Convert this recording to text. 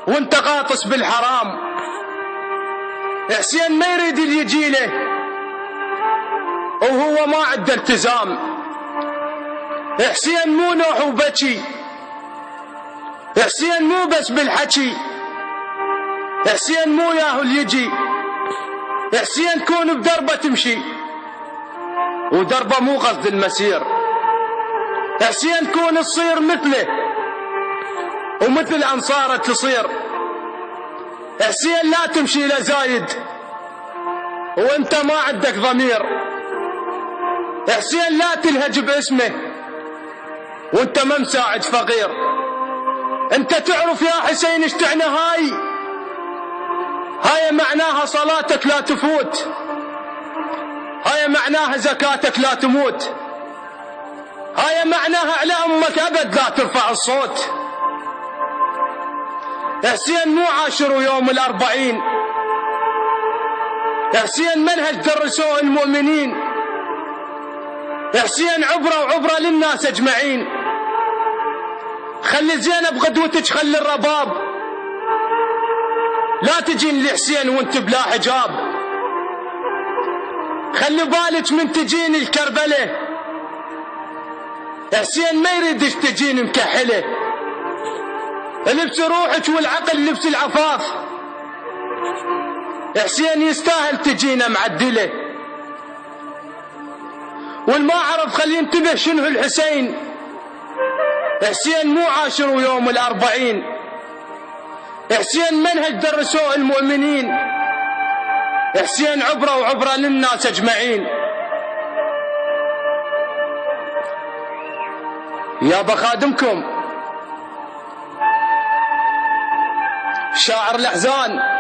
وانت غاطس بالحرام. حسين ما يريد اللي يجي له وهو ما عنده التزام. حسين مو نوح وبكي، حسين مو بس بالحكي، حسين مو ياهو اللي يجي. حسين كون بدربه تمشي ودربه مو قصد المسير. حسين كون تصير مثله ومثل أنصاره تصير. حسين لا تمشي لزايد وانت ما عندك ضمير. حسين لا تلهج باسمه وانت ما مساعد فقير. انت تعرف يا حسين ايش تعني هاي معناها صلاتك لا تفوت، هاي معناها زكاتك لا تموت، هاي معناها على امك ابد لا ترفع الصوت. حسين مو عاشر يوم ال40، حسين منهج درسوه المؤمنين. حسين عبرة وعبرة للناس اجمعين. خلي زينب غدوتك، خلي الرباب، لا تجين لحسين وانت بلا حجاب. خلي بالك من تجين الكربلة، حسين ما يريدش تجين مكحلة. لبس روحك والعقل لبس العفاف، حسين يستاهل تجينا معدلة. والما عرف خلي ينتبه شنو الحسين. حسين مو عاشر يوم ال40، حسين منهج درسوه المؤمنين. حسين عبرة وعبرة للناس اجمعين. يا بخادمكم شاعر الأحزان